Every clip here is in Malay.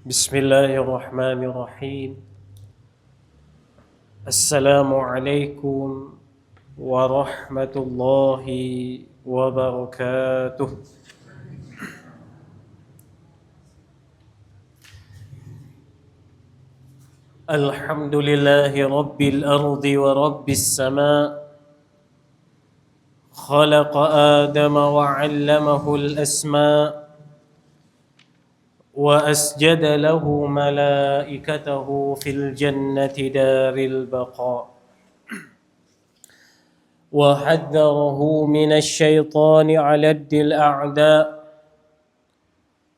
بسم الله الرحمن الرحيم. السلام عليكم ورحمة الله وبركاته. الحمد لله رب الأرض ورب السماء، خلق آدم وعلمه الأسماء، وأسجد له ملائكته في الجنة دار البقاء، وحذره من الشيطان على يد الأعداء،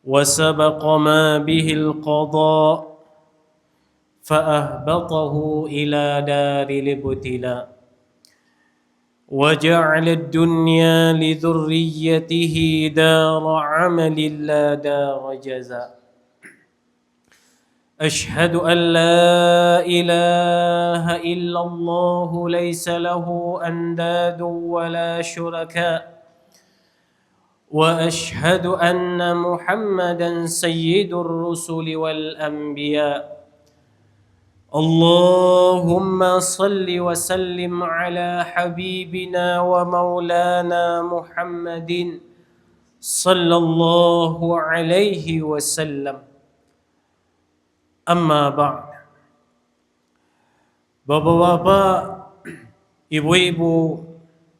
وسبق ما به القضاء فأهبطه إلى دار الابتلاء، وجعل الدنيا لذريته دار عمل لا دار جزاء. أشهد أن لا إله إلا الله ليس له أنداد ولا شركاء، وأشهد أن محمدا سيد الرسل والأنبياء. اللهم صل وسلم على حبيبنا ومولانا محمد صلى الله عليه وسلم. Amma ba'd. Bapak-bapak, ibu-ibu,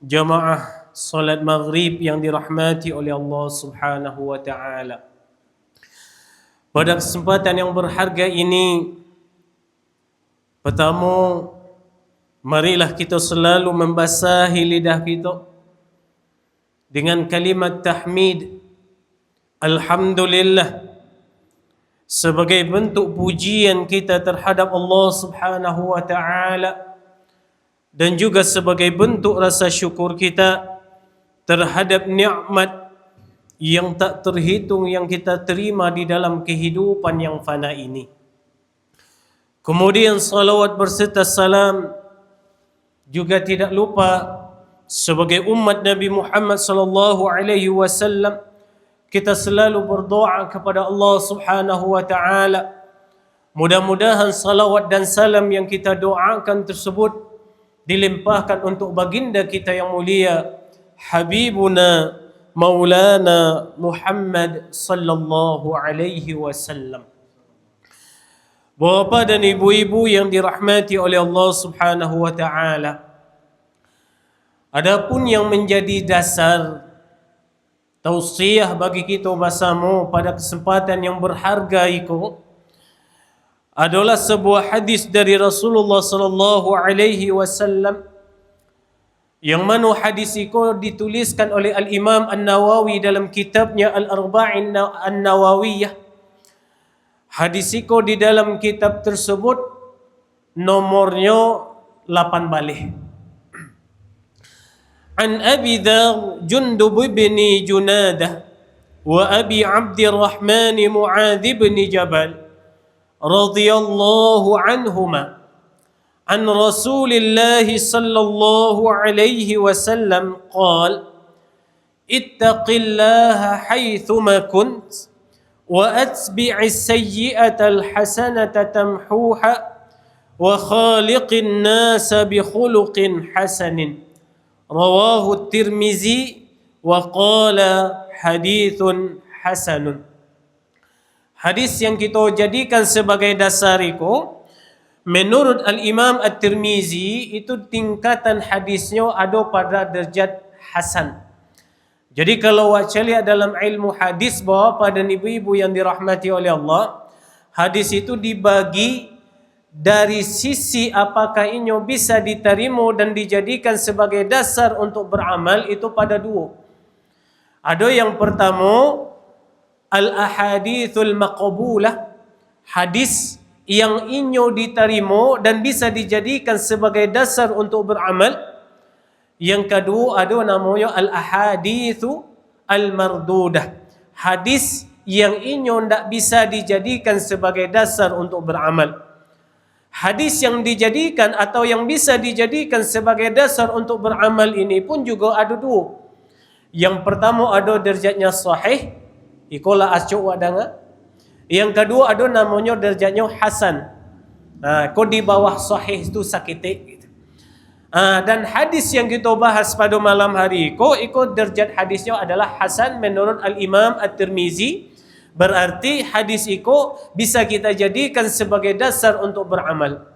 jamaah salat maghrib yang dirahmati oleh Allah Subhanahu wa taala. Pada kesempatan yang berharga ini, pertama, marilah kita selalu membasahi lidah kita dengan kalimat tahmid alhamdulillah, sebagai bentuk pujian kita terhadap Allah Subhanahu wa taala, dan juga sebagai bentuk rasa syukur kita terhadap nikmat yang tak terhitung yang kita terima di dalam kehidupan yang fana ini. Kemudian salawat berserta salam juga tidak lupa sebagai umat Nabi Muhammad sallallahu alaihi wasallam, kita selalu berdoa kepada Allah Subhanahu wa taala. Mudah-mudahan salawat dan salam yang kita doakan tersebut dilimpahkan untuk baginda kita yang mulia, Habibuna Maulana Muhammad sallallahu alaihi wasallam. Bapak dan ibu-ibu yang dirahmati oleh Allah Subhanahu wa taala, adapun yang menjadi dasar tausiah bagi kita bersama pada kesempatan yang berharga itu adalah sebuah hadis dari Rasulullah sallallahu alaihi wasallam, yang mana hadis itu dituliskan oleh Al-Imam An-Nawawi dalam kitabnya Al-Arba'in An-Nawawiyah. Hadis itu di dalam kitab tersebut nomornya 8 balik. An Abi Dzar Jundub bin Junadah wa Abi Abdurrahman Mu'adz bin Jabal radhiyallahu anhuma an Rasulillah sallallahu alaihi wasallam qala ittaqillaha haitsuma kunt wa atbi'is sayyi'atal hasanata tamhuha wa khaliqin nasa bi khuluqin hasanin. Rawahu Tirmizi wa qala hadithun hasanun. Hadis yang kita jadikan sebagai dasar itu, menurut Al-Imam At-Tirmizi, itu tingkatan hadisnya ada pada derajat hasan. Jadi kalau wajah lihat dalam ilmu hadis, bapak dan ibu-ibu yang dirahmati oleh Allah, hadis itu dibagi dari sisi apakah ini bisa diterima dan dijadikan sebagai dasar untuk beramal, itu pada dua. Ada yang pertama, al-ahadithul maqbulah, hadis yang ini diterima dan bisa dijadikan sebagai dasar untuk beramal. Yang kedua ada namanya al-ahadithu al-mardudah, hadis yang ini tidak bisa dijadikan sebagai dasar untuk beramal. Hadis yang dijadikan atau yang bisa dijadikan sebagai dasar untuk beramal ini pun juga ada dua. Yang pertama ada derajatnya sahih, ikola ascuk wadanga. Yang kedua ada namanya derajatnya hasan. Kau di bawah sahih itu sakit. Dan hadis yang kita bahas pada malam hari ikut derajat hadisnya adalah hasan menurut Al-Imam At-Tirmizi. Berarti hadis itu bisa kita jadikan sebagai dasar untuk beramal.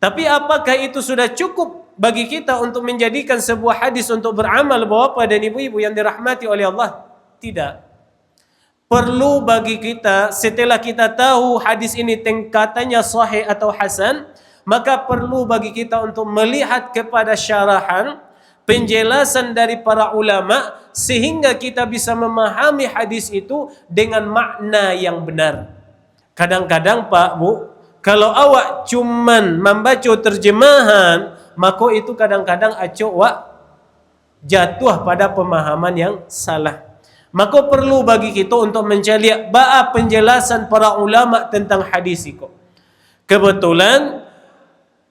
Tapi apakah itu sudah cukup bagi kita untuk menjadikan sebuah hadis untuk beramal, Bapak dan Ibu-ibu yang dirahmati oleh Allah? Tidak. Perlu bagi kita setelah kita tahu hadis ini tingkatannya sahih atau hasan, maka perlu bagi kita untuk melihat kepada syarahan, penjelasan dari para ulama sehingga kita bisa memahami hadis itu dengan makna yang benar. Kadang-kadang Pak Bu, kalau awak cuman membaca terjemahan, maka itu kadang-kadang acok wak jatuh pada pemahaman yang salah. Maka perlu bagi kita untuk mencari penjelasan para ulama tentang hadis itu. Kebetulan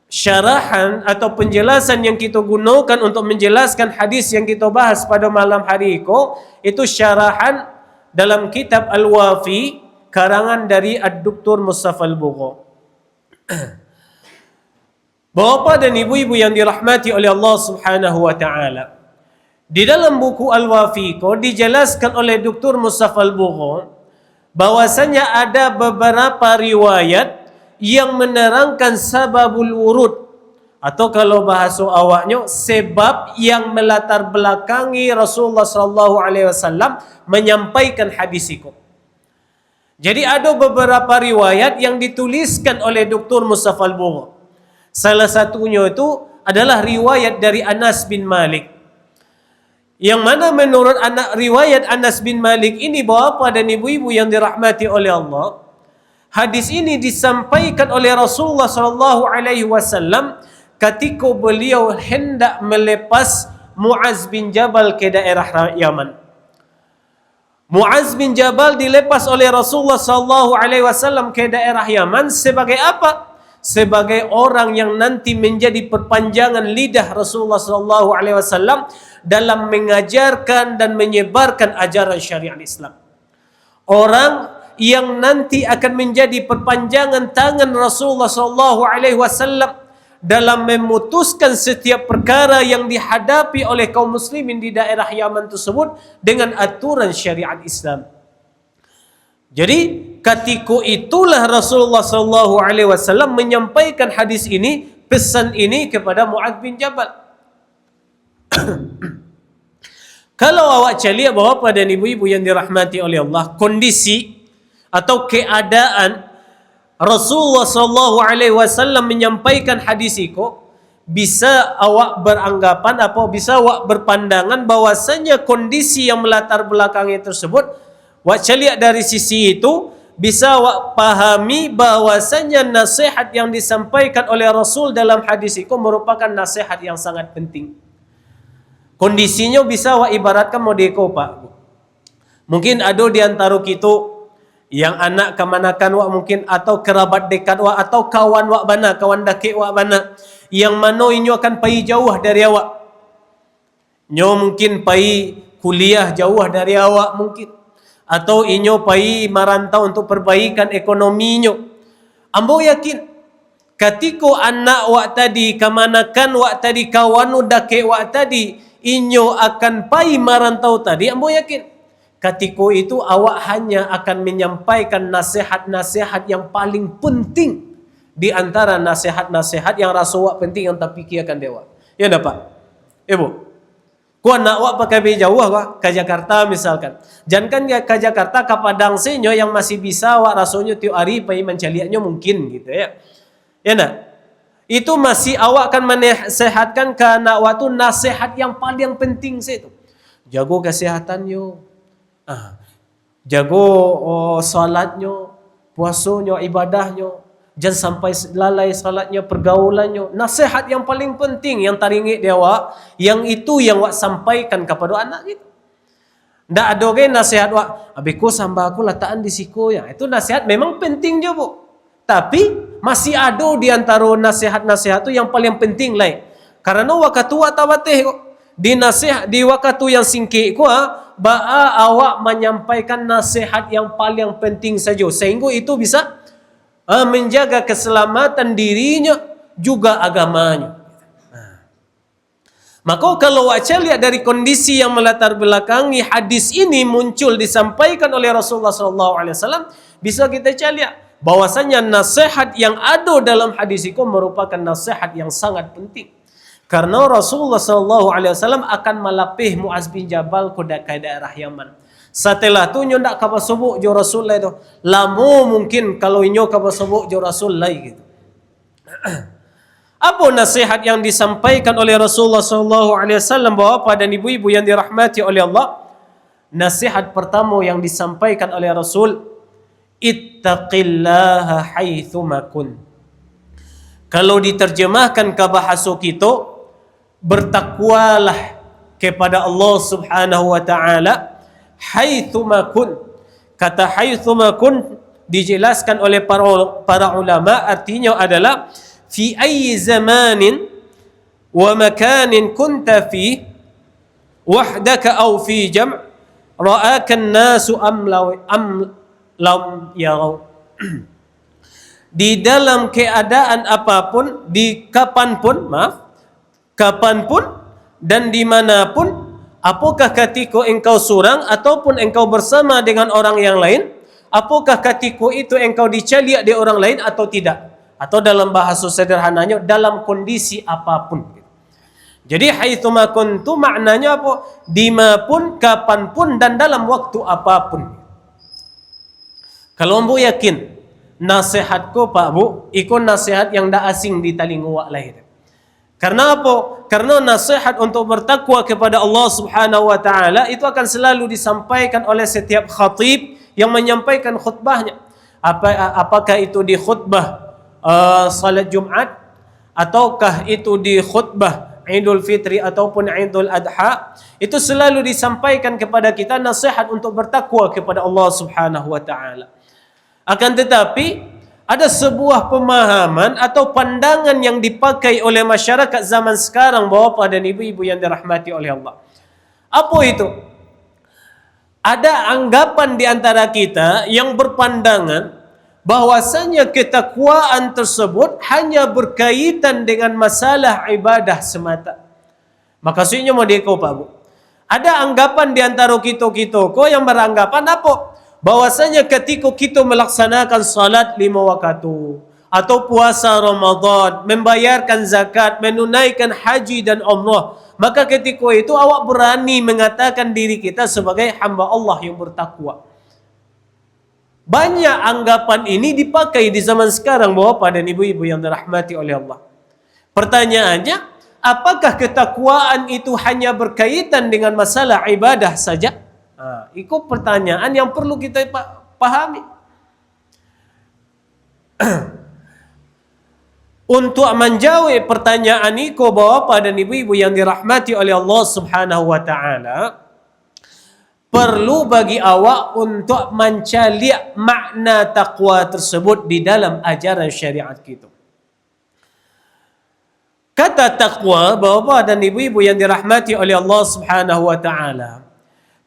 syarahan atau penjelasan yang kita gunakan untuk menjelaskan hadis yang kita bahas pada malam hari itu syarahan dalam kitab Al-Wafi karangan dari Ad-Doktor Mustafa Al-Bugha. Bapak dan ibu-ibu yang dirahmati oleh Allah Subhanahu wa taala, di dalam buku Al-Wafi dijelaskan oleh Dr. Mustafa Al-Bugha bahwasanya ada beberapa riwayat yang menerangkan sababul wurud, atau kalau bahasa awaknya sebab yang melatar belakangi Rasulullah sallallahu alaihi wasallam menyampaikan hadis itu. Jadi ada beberapa riwayat yang dituliskan oleh Dr. Mustafa Al-Bugha. Salah satunya itu adalah riwayat dari Anas bin Malik. Yang mana menurut riwayat Anas bin Malik ini, Bapak dan ibu-ibu yang dirahmati oleh Allah, hadis ini disampaikan oleh Rasulullah sallallahu alaihi wasallam ketika beliau hendak melepas Muaz bin Jabal ke daerah Yaman. Muaz bin Jabal dilepas oleh Rasulullah sallallahu alaihi wasallam ke daerah Yaman sebagai apa? Sebagai orang yang nanti menjadi perpanjangan lidah Rasulullah sallallahu alaihi wasallam dalam mengajarkan dan menyebarkan ajaran syariat Islam. Orang yang nanti akan menjadi perpanjangan tangan Rasulullah sallallahu alaihi wasallam dalam memutuskan setiap perkara yang dihadapi oleh kaum muslimin di daerah Yaman tersebut dengan aturan syariat Islam. Jadi ketika itulah Rasulullah sallallahu alaihi wasallam menyampaikan hadis ini, pesan ini kepada Muaz bin Jabal. Kalau awak lihat Bapak dan ibu-ibu yang dirahmati oleh Allah, kondisi atau keadaan Rasulullah sallallahu alaihi wasallam menyampaikan hadis itu, bisa awak beranggapan bisa awak berpandangan bahwasanya kondisi yang melatar belakangi tersebut, awak lihat dari sisi itu bisa awak pahami bahwasanya nasihat yang disampaikan oleh Rasul dalam hadis itu merupakan nasihat yang sangat penting. Kondisinya bisa awak ibaratkan modeko Pak. Mungkin ada di antara kita yang anak kemanakan wak mungkin, atau kerabat dekat wak, atau kawan wak bana, kawan dakik wak bana, yang mana inyo akan pergi jauh dari awak. Inyo mungkin pergi kuliah jauh dari awak mungkin, atau inyo pergi merantau untuk perbaikan ekonominya. Ambo yakin ketika anak wak tadi, kemanakan wak tadi, kawan dakik wak tadi, inyo akan pergi merantau tadi, ambo yakin ketika itu awak hanya akan menyampaikan nasihat-nasihat yang paling penting di antara nasihat-nasihat yang rasa awak penting yang tak fikirkan dewa. Ya enggak Pak? Ibu, ku nak awak pakai jauh awak ke Jakarta misalkan. Jangan ke Jakarta, ke Padang senyo yang masih bisa awak rasanya tiap hari pergi mencaliannya mungkin gitu ya. Ya enggak? Itu masih awak akan menasehatkan ke anak awak tu nasihat yang paling penting itu. Jago kesehatannya. Jago salatnya, puasanya, ibadahnya, jangan sampai lalai salatnya, pergaulannya. Nasihat yang paling penting yang taringit dia awak, yang itu yang awak sampaikan kepada anak itu. Ndak ada ke nasihat awak, abiku samba aku letakkan di siku ya. Itu nasihat memang penting je Bu. Tapi masih ada di antara nasihat-nasihat itu yang paling penting lain. Karena awak ketua tabatih kok. dinasihat di waktu yang singkit ku awak menyampaikan nasihat yang paling penting saja sehingga itu bisa menjaga keselamatan dirinya juga agamanya. Maka kalau waca lihat dari kondisi yang melatar belakangi hadis ini muncul disampaikan oleh Rasulullah SAW, bisa kita lihat bahwasanya nasihat yang ada dalam hadis itu merupakan nasihat yang sangat penting. Karena Rasulullah SAW akan melapih Muaz bin Jabal ke daerah Yaman. Setelah tu nyo ndak kabar sebut jo Rasulullah itu. Lama mungkin kalau nyo kabar sebut jo Rasulullah gitu. Apa nasihat yang disampaikan oleh Rasulullah SAW Bapak dan ibu-ibu yang dirahmati oleh Allah? Nasihat pertama yang disampaikan oleh Rasul, ittaqillaha haitsuma kun. Kalau diterjemahkan ke bahasa kita, bertakwalah kepada Allah Subhanahu wa taala haitsuma kun. Kata haitsuma kun dijelaskan oleh para ulama, artinya adalah fi ayyi zamanin wa makanin kunta fi wahdaka aw fi jam' ra'aka an-nasu am lam yarau. Di dalam keadaan apapun, di kapanpun dan dimanapun, apakah ketika engkau seorang ataupun engkau bersama dengan orang yang lain, apakah ketika itu engkau dicaliak di orang lain atau tidak? Atau dalam bahasa sederhananya, dalam kondisi apapun. Jadi haitsuma kuntu maknanya apa? Dimapun, kapanpun, dan dalam waktu apapun. Kalau ambo yakin nasihatku Pak Bu, ikut nasihat yang dah asing di telinga wak lahir. Karena apa? Karena nasihat untuk bertakwa kepada Allah Subhanahu wa taala itu akan selalu disampaikan oleh setiap khatib yang menyampaikan khutbahnya. Apakah itu di khutbah salat Jumat, ataukah itu di khutbah Idul Fitri ataupun Idul Adha, itu selalu disampaikan kepada kita nasihat untuk bertakwa kepada Allah Subhanahu wa taala. Akan tetapi ada sebuah pemahaman atau pandangan yang dipakai oleh masyarakat zaman sekarang Bapak dan ibu-ibu yang dirahmati oleh Allah. Apa itu? Ada anggapan di antara kita yang berpandangan bahwasanya ketakwaan tersebut hanya berkaitan dengan masalah ibadah semata. Maksudnya mau deko Pak Bu. Ada anggapan di antara kita yang beranggapan apa? Bahwasanya ketika kita melaksanakan salat 5 waktu atau puasa Ramadan, membayarkan zakat, menunaikan haji dan umrah, maka ketika itu awak berani mengatakan diri kita sebagai hamba Allah yang bertakwa. Banyak anggapan ini dipakai di zaman sekarang Bapak dan ibu-ibu yang dirahmati oleh Allah. Pertanyaannya, apakah ketakwaan itu hanya berkaitan dengan masalah ibadah saja? Itu pertanyaan yang perlu kita pahami. Untuk menjawab pertanyaan itu Bapak dan ibu-ibu yang dirahmati oleh Allah Subhanahu wa taala, perlu bagi awak untuk mencari makna takwa tersebut di dalam ajaran syariat kita. Kata takwa, Bapak dan ibu-ibu yang dirahmati oleh Allah Subhanahu wa taala,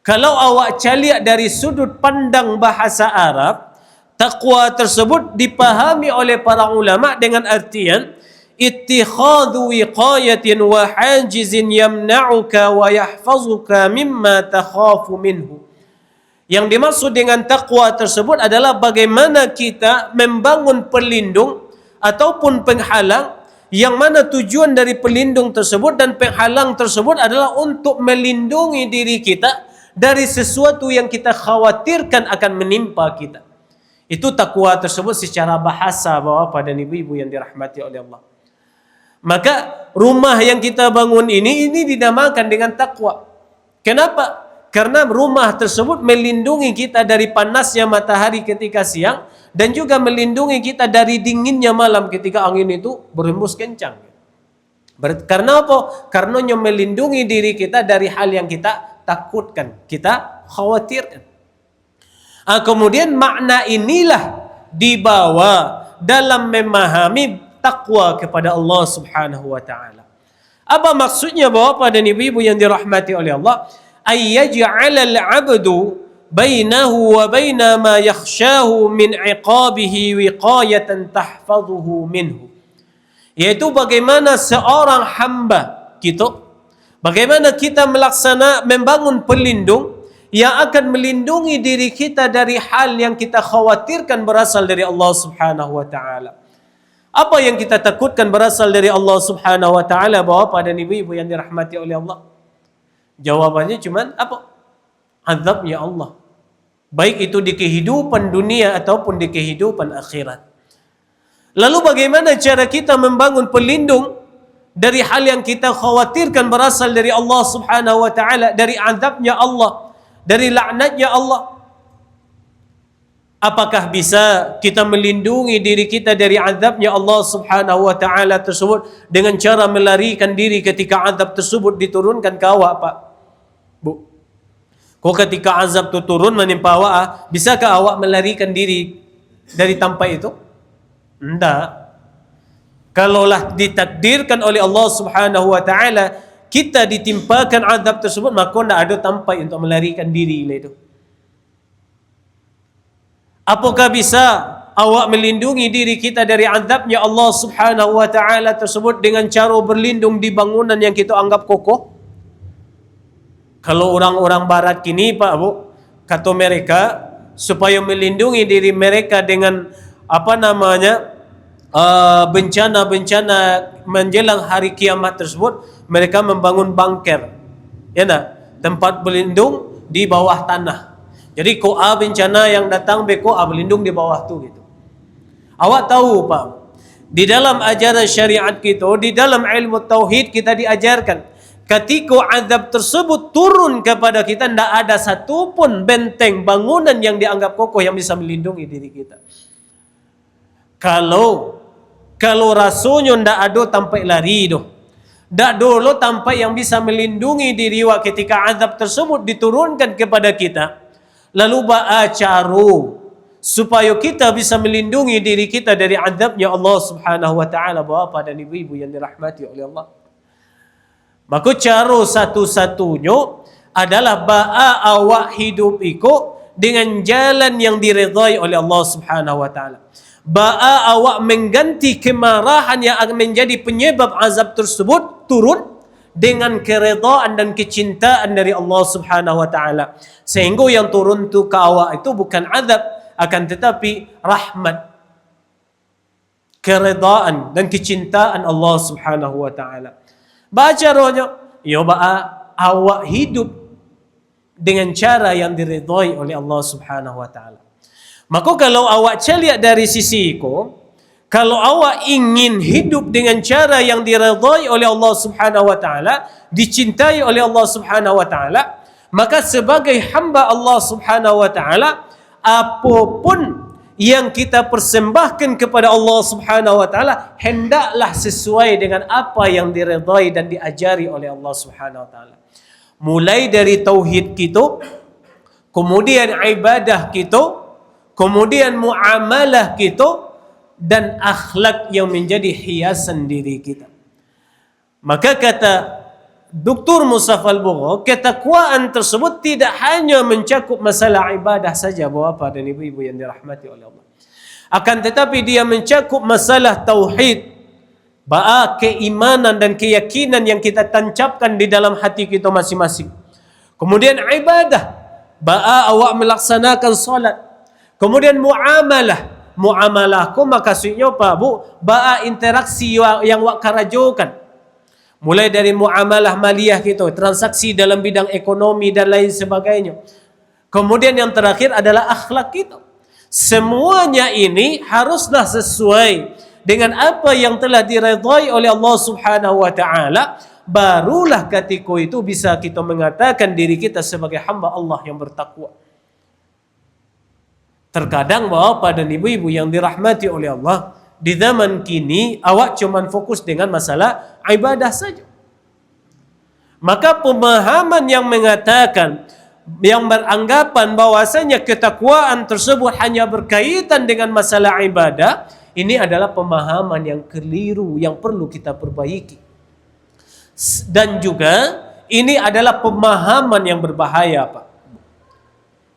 kalau awak cari dari sudut pandang bahasa Arab, takwa tersebut dipahami oleh para ulama dengan artian ittikhadhu wiqayatin wa hajizin yamna'uka wa yahfazuka mimma takhafu minhu. Yang dimaksud dengan takwa tersebut adalah bagaimana kita membangun pelindung ataupun penghalang, yang mana tujuan dari pelindung tersebut dan penghalang tersebut adalah untuk melindungi diri kita dari sesuatu yang kita khawatirkan akan menimpa kita. Itu takwa tersebut secara bahasa Bapak dan ibu-ibu yang dirahmati oleh Allah. Maka rumah yang kita bangun ini dinamakan dengan takwa. Kenapa? Karena rumah tersebut melindungi kita dari panasnya matahari ketika siang dan juga melindungi kita dari dinginnya malam ketika angin itu berhembus kencang. Karena apa? Karena melindungi diri kita dari hal yang kita takutkan, kita khawatirkan. Kemudian makna inilah dibawa dalam memahami takwa kepada Allah Subhanahu wa taala. Apa maksudnya Bapak dan Ibu-ibu yang dirahmati oleh Allah? Ayyaj'alal 'abdu bainahu wa baina ma yakhshahu min 'iqabihi wiqayatan tahfazuhu minhu. Yaitu bagaimana seorang hamba kita, bagaimana kita membangun pelindung yang akan melindungi diri kita dari hal yang kita khawatirkan berasal dari Allah Subhanahu wa taala. Apa yang kita takutkan berasal dari Allah Subhanahu wa taala, Bapak dan Ibu-ibu yang dirahmati oleh Allah? Jawabannya cuman apa? Azabnya Allah. Baik itu di kehidupan dunia ataupun di kehidupan akhirat. Lalu bagaimana cara kita membangun pelindung dari hal yang kita khawatirkan berasal dari Allah Subhanahu wa taala, dari azabnya Allah, dari laknatnya Allah? Apakah bisa kita melindungi diri kita dari azabnya Allah Subhanahu wa taala tersebut dengan cara melarikan diri ketika azab tersebut diturunkan ke awak, Pak? Bu. Kok ketika azab itu turun menimpa awak, bisakah awak melarikan diri dari tempat itu? Tidak. Kalaulah ditakdirkan oleh Allah Subhanahu wa taala kita ditimpakan azab tersebut, maka tidak ada tempat untuk melarikan diri itu. Apakah bisa awak melindungi diri kita dari azabnya Allah Subhanahu wa taala tersebut dengan cara berlindung di bangunan yang kita anggap kokoh? Kalau orang-orang barat kini, Pak Bu, kata mereka supaya melindungi diri mereka dengan bencana-bencana menjelang hari kiamat tersebut, mereka membangun bunker. Ya nak? Tempat berlindung di bawah tanah. Jadi ko A bencana yang datang, beko A berlindung di bawah tu gitu. Awak tahu Pak, di dalam ajaran syariat kita, di dalam ilmu tauhid kita diajarkan, ketika azab tersebut turun kepada kita, tidak ada satupun benteng bangunan yang dianggap kokoh yang bisa melindungi diri kita. Kalau rasanya tidak ada tempat lari doh. Tak dulu tempat yang bisa melindungi diri wa ketika azab tersebut diturunkan kepada kita. Lalu ba'acaru supaya kita bisa melindungi diri kita dari azabnya Allah Subhanahu wa taala, Bapak dan Ibu-ibu yang dirahmati oleh Allah. Maka cara satu-satunya adalah ba'a awak hidup ikut dengan jalan yang diridhai oleh Allah Subhanahu wa taala. Ba'a awak mengganti kemarahan yang akan menjadi penyebab azab tersebut turun dengan keredaan dan kecintaan dari Allah Subhanahu wa taala. Sehingga yang turun tu ke awak itu bukan azab, akan tetapi rahmat, keredaan dan kecintaan Allah Subhanahu wa taala. Baca rohnya, ya ba'a awak hidup dengan cara yang diridhai oleh Allah Subhanahu wa taala. Maka kalau awak celiak dari sisi itu, kalau awak ingin hidup dengan cara yang diridhai oleh Allah Subhanahu wa taala, dicintai oleh Allah Subhanahu wa taala, maka sebagai hamba Allah Subhanahu wa taala, apapun yang kita persembahkan kepada Allah Subhanahu wa taala hendaklah sesuai dengan apa yang diridhai dan diajari oleh Allah Subhanahu wa taala. Mulai dari tauhid kita, kemudian ibadah kita, kemudian muamalah kita, dan akhlak yang menjadi hiasan diri kita. Maka kata Dr. Musaf Al-Bugha, ketakwaan tersebut tidak hanya mencakup masalah ibadah saja, Bapak dan Ibu-ibu yang dirahmati oleh Allah. Akan tetapi dia mencakup masalah tauhid, ba'a keimanan dan keyakinan yang kita tancapkan di dalam hati kita masing-masing. Kemudian ibadah, ba'a awak melaksanakan salat. Kemudian muamalah ko maksudnya apa Bu? Ba'a interaksi yang wak karajokan. Mulai dari muamalah maliyah kita, transaksi dalam bidang ekonomi dan lain sebagainya. Kemudian yang terakhir adalah akhlak kita. Semuanya ini haruslah sesuai dengan apa yang telah diridhai oleh Allah Subhanahu wa taala, barulah ketika itu bisa kita mengatakan diri kita sebagai hamba Allah yang bertakwa. Terkadang Bapak dan Ibu-ibu yang dirahmati oleh Allah, di zaman kini awak cuma fokus dengan masalah ibadah saja. Maka pemahaman yang mengatakan, yang beranggapan bahwasanya ketakwaan tersebut hanya berkaitan dengan masalah ibadah, ini adalah pemahaman yang keliru yang perlu kita perbaiki. Dan juga ini adalah pemahaman yang berbahaya, Pak.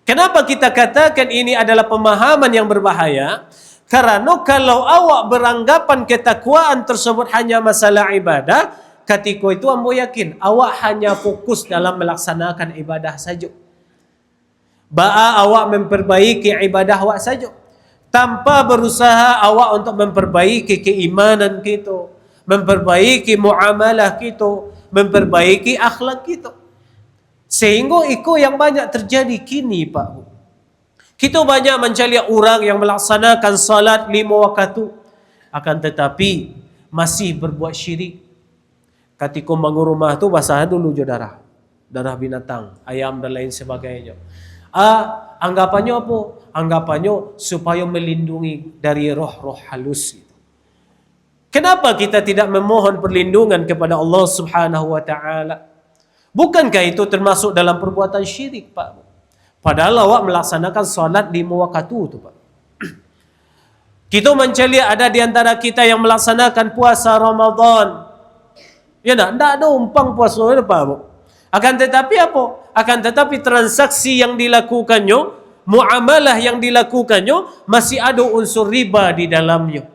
Kenapa kita katakan ini adalah pemahaman yang berbahaya? Karena kalau awak beranggapan ketakwaan tersebut hanya masalah ibadah, ketika itu ambo yakin awak hanya fokus dalam melaksanakan ibadah saja. Awak memperbaiki ibadah awak saja, tanpa berusaha awak untuk memperbaiki keimanan kita, memperbaiki muamalah kita, memperbaiki akhlak kita. Sehingga itu yang banyak terjadi kini, Pak. Kita banyak mencari orang yang melaksanakan salat 5 waktu, akan tetapi masih berbuat syirik. Ketika bangun rumah tu basah dulu je darah binatang, ayam dan lain sebagainya. Anggapannya apa? Anggapannya supaya melindungi dari roh-roh halus. Kenapa kita tidak memohon perlindungan kepada Allah Subhanahu wa taala? Bukankah itu termasuk dalam perbuatan syirik, Pak? Padahal awak melaksanakan solat 5 waktu tu, Pak. Kita mencari ada di antara kita yang melaksanakan puasa Ramadan. Ya tak ada umpang puasa itu, Pak. Akan tetapi apa? Akan tetapi transaksi yang dilakukannya, muamalah yang dilakukannya masih ada unsur riba di dalamnya.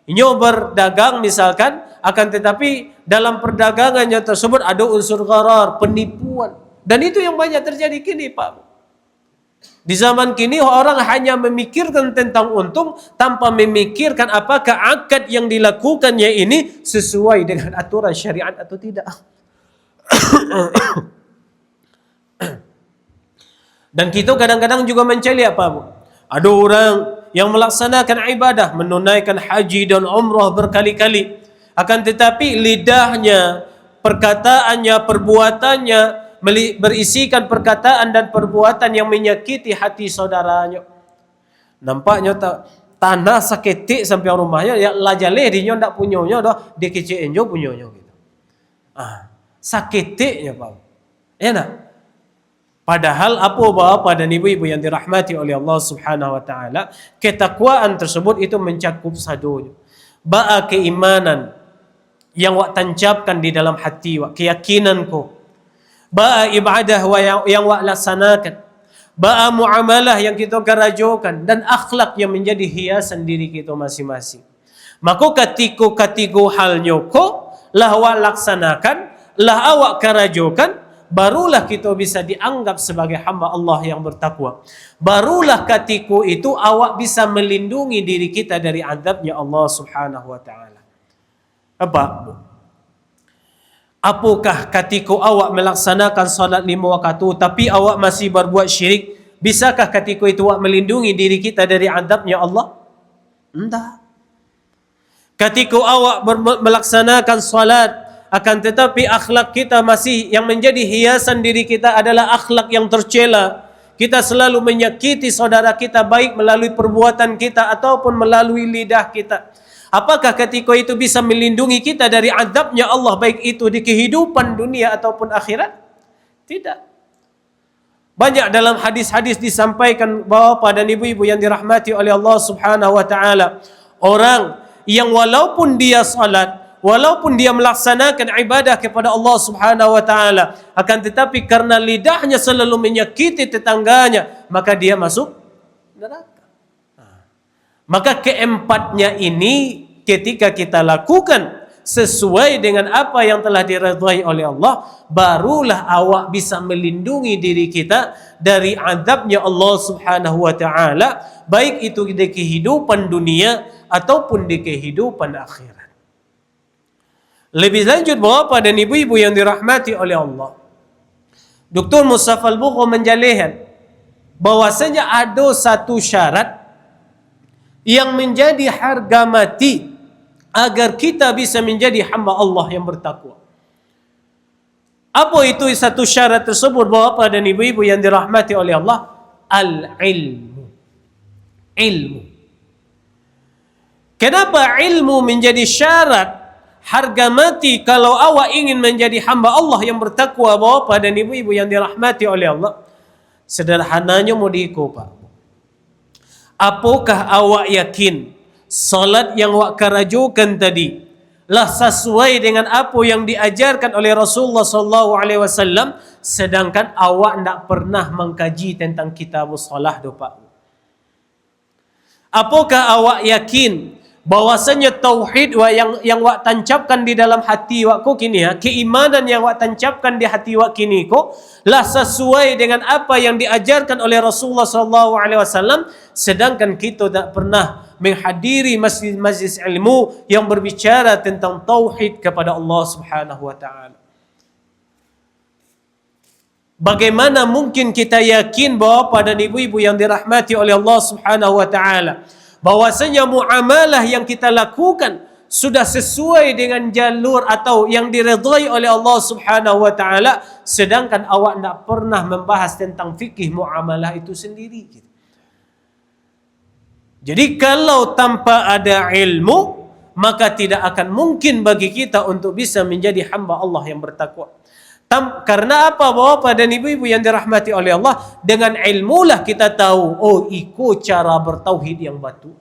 Ini berdagang misalkan, akan tetapi dalam perdagangannya tersebut ada unsur gharar, penipuan. Dan itu yang banyak terjadi kini, Pak. Di zaman kini orang hanya memikirkan tentang untung tanpa memikirkan apakah akad yang dilakukannya ini sesuai dengan aturan syariat atau tidak. Dan kita kadang-kadang juga mencari apa? Ada orang yang melaksanakan ibadah, menunaikan haji dan umrah berkali-kali, akan tetapi lidahnya, perkataannya, perbuatannya berisikan perkataan dan perbuatan yang menyakiti hati saudaranya. Nampaknya tanah saketik sampai rumahnya, ya lajaleh dia ndak punyanya dah, dia kecein jo punyanya gitu. Saketiknya, Pak. Ya nak? Padahal apa Bapak dan Ibu-ibu yang dirahmati oleh Allah Subhanahu wa taala, ketakwaan tersebut itu mencakup sadonya. Keimanan yang wak tancapkan di dalam hati wak, keyakinanku. Ibadah yang wak laksanakan. Muamalah yang kita kerajokan dan akhlak yang menjadi hiasan diri kita masing-masing. Maka ketika halnya ko lah wak laksanakan, lah awak kerajokan, barulah kita bisa dianggap sebagai hamba Allah yang bertakwa. Barulah ketika itu awak bisa melindungi diri kita dari azabnya Allah Subhanahu wa taala. Apa? Apakah ketika awak melaksanakan salat 5 waktu tapi awak masih berbuat syirik, bisakah ketika itu awak melindungi diri kita dari azabnya Allah? Tidak. Ketika awak melaksanakan salat akan tetapi akhlak kita masih yang menjadi hiasan diri kita adalah akhlak yang tercela. Kita selalu menyakiti saudara kita baik melalui perbuatan kita ataupun melalui lidah kita. Apakah ketika itu bisa melindungi kita dari azabnya Allah baik itu di kehidupan dunia ataupun akhirat? Tidak. Banyak dalam hadis-hadis disampaikan Bapak dan Ibu-ibu yang dirahmati oleh Allah Subhanahu wa taala, orang yang walaupun dia salat, walaupun dia melaksanakan ibadah kepada Allah Subhanahu wa taala, akan tetapi karena lidahnya selalu menyakiti tetangganya, maka dia masuk neraka. Maka keempatnya ini ketika kita lakukan sesuai dengan apa yang telah diridhai oleh Allah, barulah awak bisa melindungi diri kita dari azabnya Allah Subhanahu wa taala, baik itu di kehidupan dunia ataupun di kehidupan akhirat. Lebih lanjut Bapak dan Ibu-ibu yang dirahmati oleh Allah, Dr. Mustafa Al-Bugha menjalihkan bahwasanya ada satu syarat yang menjadi harga mati agar kita bisa menjadi hamba Allah yang bertakwa. Apa itu satu syarat tersebut Bapak dan Ibu-ibu yang dirahmati oleh Allah? Al-ilmu. Ilmu. Kenapa ilmu menjadi syarat harga mati kalau awak ingin menjadi hamba Allah yang bertakwa Bapak dan Ibu-ibu yang dirahmati oleh Allah? Sederhananya mau diikut, Pak. Apakah awak yakin salat yang awak kerajukan tadi lah sesuai dengan apa yang diajarkan oleh Rasulullah sallallahu alaihi wasallam, sedangkan awak tidak pernah mengkaji tentang kitab salah do Pak. Apakah awak yakin bahwasanya tauhid yang wak tancapkan di dalam hati wak ko kini keimanan yang wak tancapkan di hati wak kini ko lah sesuai dengan apa yang diajarkan oleh Rasulullah sallallahu alaihi wasallam, sedangkan kita tak pernah menghadiri majlis ilmu yang berbicara tentang tauhid kepada Allah Subhanahu wa taala. Bagaimana mungkin kita yakin bahawa pada ibu-ibu yang dirahmati oleh Allah Subhanahu wa taala, bahwasanya muamalah yang kita lakukan sudah sesuai dengan jalur atau yang diredai oleh Allah Subhanahu wa taala, sedangkan awak tidak pernah membahas tentang fikih muamalah itu sendiri. Jadi kalau tanpa ada ilmu, maka tidak akan mungkin bagi kita untuk bisa menjadi hamba Allah yang bertakwa. Karena apa? Bapak dan ibu-ibu yang dirahmati oleh Allah, dengan ilmu lah kita tahu, oh iko cara bertauhid yang batu.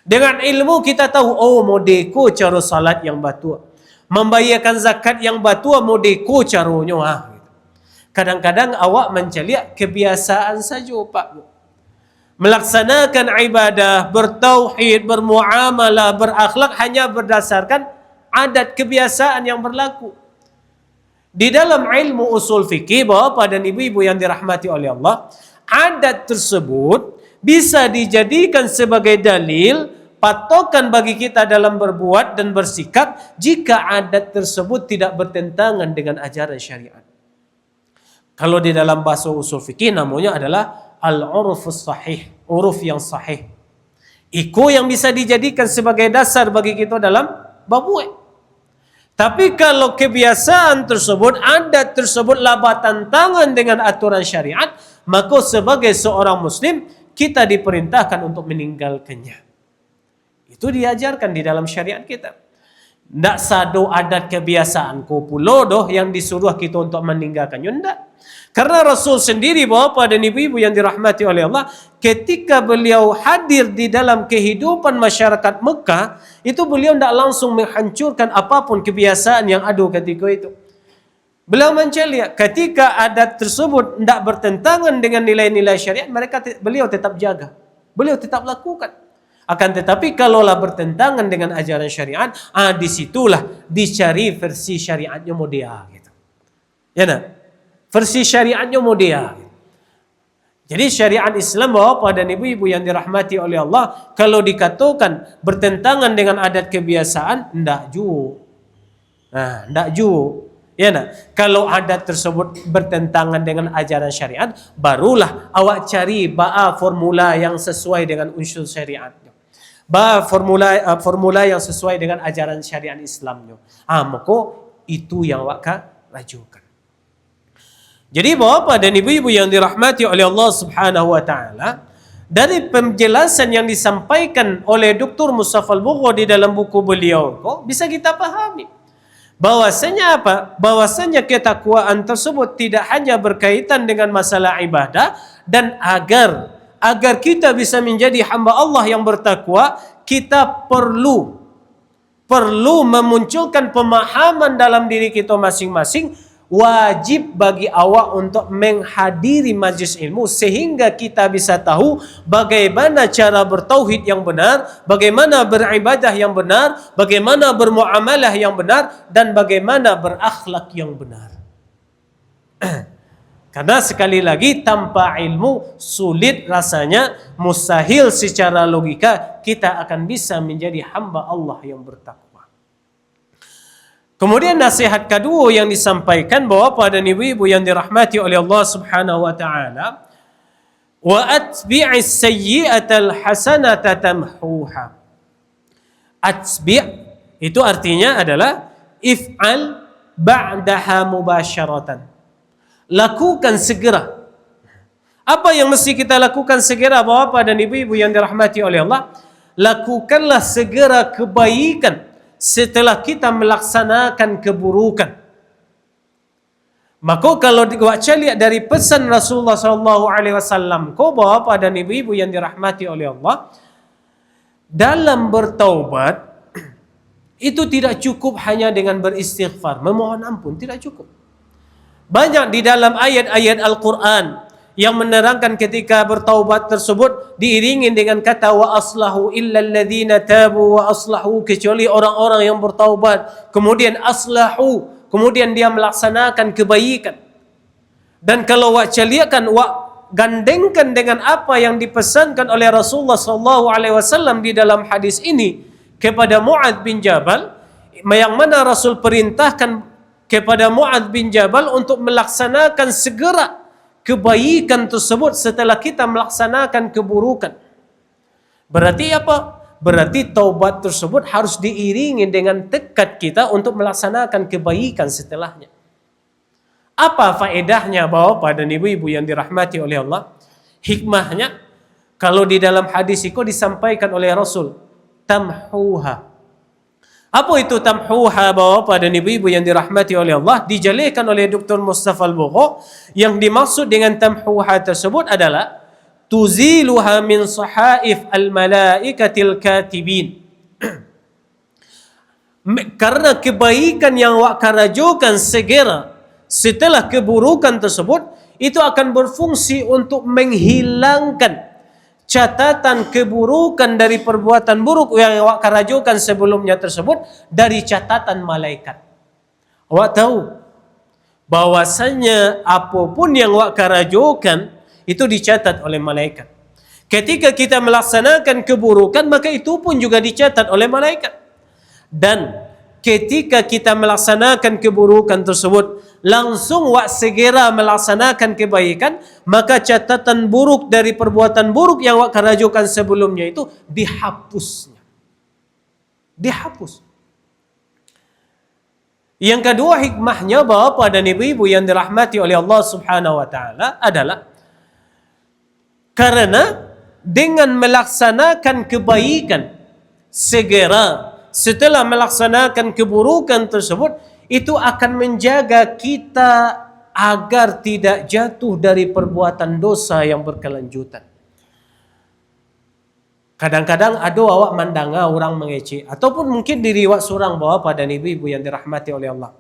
Dengan ilmu kita tahu, oh modeko cara salat yang batu. Membayarkan zakat yang batu, modeko caranya. Kadang-kadang awak menceliak kebiasaan saja Pak. Melaksanakan ibadah, bertauhid, bermuamalah, berakhlak hanya berdasarkan adat kebiasaan yang berlaku. Di dalam ilmu usul fikih, bapak dan ibu-ibu yang dirahmati oleh Allah, adat tersebut bisa dijadikan sebagai dalil, patokan bagi kita dalam berbuat dan bersikap jika adat tersebut tidak bertentangan dengan ajaran syariat. Kalau di dalam bahasa usul fikih namanya adalah al-urfus sahih, uruf yang sahih. Itu yang bisa dijadikan sebagai dasar bagi kita dalam berbuat. Tapi kalau kebiasaan tersebut, adat tersebut bertentangan dengan aturan syariat, maka sebagai seorang muslim kita diperintahkan untuk meninggalkannya. Itu diajarkan di dalam syariat kita. Tidak sado adat kebiasaan ko pulo doh yang disuruh kita untuk meninggalkannya. Tidak. Karena Rasul sendiri bapak dan ibu-ibu yang dirahmati oleh Allah, ketika beliau hadir di dalam kehidupan masyarakat Mekah, itu beliau tidak langsung menghancurkan apapun kebiasaan yang ada ketika itu. Beliau menceliak ketika adat tersebut tidak bertentangan dengan nilai-nilai syariat, beliau tetap jaga, beliau tetap lakukan. Akan tetapi kalaulah bertentangan dengan ajaran syariat, disitulah dicari versi syariatnya model gitu. Ya nak? Versi syariatnya model. Jadi syariat Islam bapak dan ibu-ibu yang dirahmati oleh Allah, kalau dikatakan bertentangan dengan adat kebiasaan, ndak ju. Ndak ju. Ya nak? Kalau adat tersebut bertentangan dengan ajaran syariat, barulah awak cari formula yang sesuai dengan unsur syariatnya. Formula yang sesuai dengan ajaran syariat Islamnya. Maka itu yang awak rajukan. Jadi bapak dan ibu-ibu yang dirahmati oleh Allah Subhanahu wa taala, dari penjelasan yang disampaikan oleh Dr. Mustafa Al-Bughawi di dalam buku beliau, bisa kita pahami bahwasanya apa? Bahwasanya ketakwaan tersebut tidak hanya berkaitan dengan masalah ibadah, dan agar kita bisa menjadi hamba Allah yang bertakwa, kita perlu memunculkan pemahaman dalam diri kita masing-masing. Wajib bagi awak untuk menghadiri majlis ilmu sehingga kita bisa tahu bagaimana cara bertauhid yang benar, bagaimana beribadah yang benar, bagaimana bermuamalah yang benar, dan bagaimana berakhlak yang benar. Karena sekali lagi tanpa ilmu sulit rasanya, mustahil secara logika kita akan bisa menjadi hamba Allah yang bertakwa. Kemudian nasihat kedua yang disampaikan bahwa pada ibu-ibu yang dirahmati oleh Allah Subhanahu wa taala, wa atbi'is sayyi'atal hasanata tamhuha. Atbi' itu artinya adalah if'al ba'daha mubasyaratan. Lakukan segera. Apa yang mesti kita lakukan segera Bapak dan ibu-ibu yang dirahmati oleh Allah? Lakukanlah segera kebaikan setelah kita melaksanakan keburukan. Maka kalau baca lihat dari pesan Rasulullah sallallahu alaihi wasallam, kau bapak dan ibu-ibu yang dirahmati oleh Allah, dalam bertaubat Itu tidak cukup hanya dengan beristighfar, memohon ampun, tidak cukup. Banyak di dalam ayat-ayat Al-Quran yang menerangkan ketika bertaubat tersebut diiringi dengan kata wa aslahu illal ladzina tabu wa aslahu, kecuali orang-orang yang bertaubat kemudian aslahu, kemudian dia melaksanakan kebaikan. Dan kalau wak caliakan, wak gandengkan dengan apa yang dipesankan oleh Rasulullah SAW di dalam hadis ini kepada Mu'adz bin Jabal, yang mana Rasul perintahkan kepada Mu'adz bin Jabal untuk melaksanakan segera kebaikan tersebut setelah kita melaksanakan keburukan. Berarti apa? Berarti taubat tersebut harus diiringi dengan tekad kita untuk melaksanakan kebaikan setelahnya. Apa faedahnya Bapak dan Ibu-ibu yang dirahmati oleh Allah? Hikmahnya, kalau di dalam hadis itu disampaikan oleh Rasul, tamhuha. Apa itu tamhuha Bapak dan Ibu-ibu yang dirahmati oleh Allah? Dijelaskan oleh Dr. Mustafa Al-Bugha, yang dimaksud dengan tamhuha tersebut adalah tuziluha min sahaif al-malaikatil katibin. Karena kebaikan yang wak karajokan segera setelah keburukan tersebut, itu akan berfungsi untuk menghilangkan catatan keburukan dari perbuatan buruk yang awak karajokan sebelumnya tersebut dari catatan malaikat. Awak tahu bahwasanya apapun yang awak karajokan itu dicatat oleh malaikat. Ketika kita melaksanakan keburukan, maka itu pun juga dicatat oleh malaikat. Dan ketika kita melaksanakan keburukan tersebut, langsung wak segera melaksanakan kebaikan, maka catatan buruk dari perbuatan buruk yang wak karajokan sebelumnya itu dihapusnya. Dihapus. Yang kedua hikmahnya Bapak dan Ibu-ibu yang dirahmati oleh Allah Subhanahu wa taala adalah karena dengan melaksanakan kebaikan segera setelah melaksanakan keburukan tersebut, itu akan menjaga kita agar tidak jatuh dari perbuatan dosa yang berkelanjutan. Kadang-kadang ada awak mandanga orang mengecek, ataupun mungkin diri awak seorang Bapak dan Ibu-ibu yang dirahmati oleh Allah,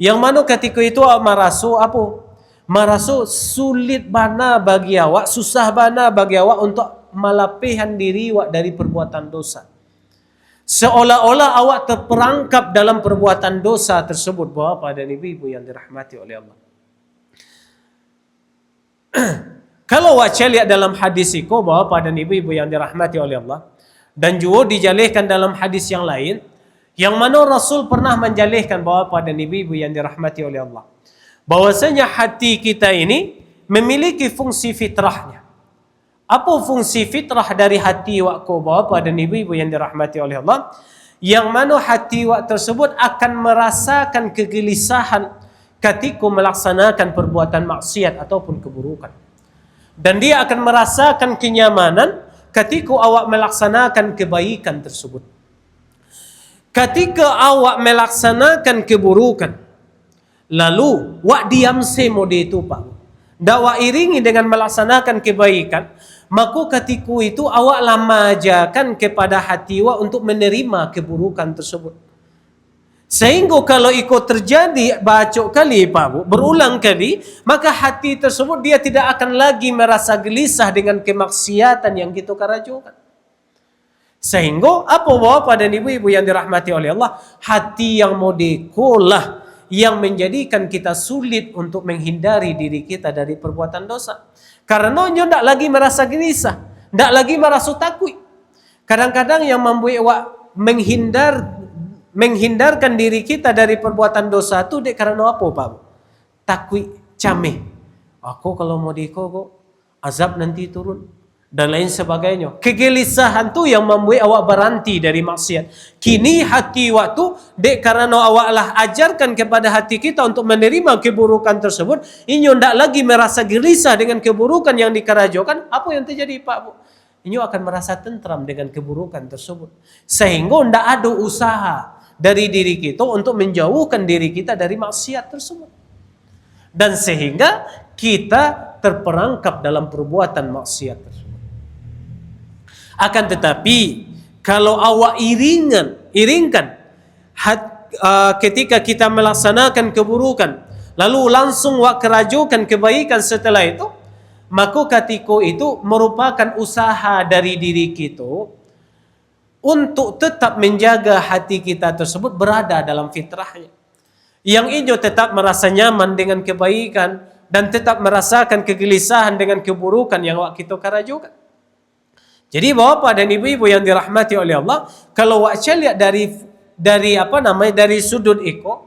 yang mana ketika itu awak merasu apa? Merasu sulit bana bagi awak, susah bana bagi awak untuk melapihkan diri awak dari perbuatan dosa. Seolah-olah awak terperangkap dalam perbuatan dosa tersebut Bapak dan Ibu-ibu yang dirahmati oleh Allah. Kalau awak lihat dalam hadis itu Bapak dan Ibu-ibu yang dirahmati oleh Allah, dan juga dijalihkan dalam hadis yang lain, yang mana Rasul pernah menjalihkan Bapak dan Ibu-ibu yang dirahmati oleh Allah, bahwasanya hati kita ini memiliki fungsi fitrahnya. Apa fungsi fitrah dari hati waktu Bapak dan Ibu-ibu yang dirahmati oleh Allah? Yang mana hati wak tersebut akan merasakan kegelisahan ketika melaksanakan perbuatan maksiat ataupun keburukan. Dan dia akan merasakan kenyamanan ketika awak melaksanakan kebaikan tersebut. Ketika awak melaksanakan keburukan, lalu wak diam semode itu Pak, ndak wak iringi dengan melaksanakan kebaikan, maka ketika itu awak lamajakan kepada hati awak untuk menerima keburukan tersebut. Sehingga kalau ikut terjadi bacok kali Pak Bu, berulang kali, maka hati tersebut dia tidak akan lagi merasa gelisah dengan kemaksiatan yang kita karajokan. Sehingga apa Bapak dan Ibu-ibu yang dirahmati oleh Allah, hati yang modekolah yang menjadikan kita sulit untuk menghindari diri kita dari perbuatan dosa. Karena dia tidak lagi merasa gelisah, tidak lagi merasa takut. Kadang-kadang yang membuat awak menghindarkan diri kita dari perbuatan dosa itu karena apa Pak? Takut cameh. Aku kalau mau kok azab nanti turun dan lain sebagainya. Kegelisahan tu yang membuat awak berhenti dari maksiat. Kini hati waktu karena awak lah ajarkan kepada hati kita untuk menerima keburukan tersebut, ini tidak lagi merasa gelisah dengan keburukan yang dikarajokan. Apa yang terjadi Pak Bu? Ini akan merasa tentram dengan keburukan tersebut. Sehingga tidak ada usaha dari diri kita untuk menjauhkan diri kita dari maksiat tersebut. Dan sehingga kita terperangkap dalam perbuatan maksiat tersebut. Akan tetapi kalau awak iringkan ketika kita melaksanakan keburukan lalu langsung kerajukan kebaikan setelah itu, maka ketika itu merupakan usaha dari diri kita untuk tetap menjaga hati kita tersebut berada dalam fitrahnya. Yang itu tetap merasa nyaman dengan kebaikan dan tetap merasakan kegelisahan dengan keburukan yang kita kerajukan. Jadi bapak dan ibu-ibu yang dirahmati oleh Allah, kalau saya lihat dari sudut eko,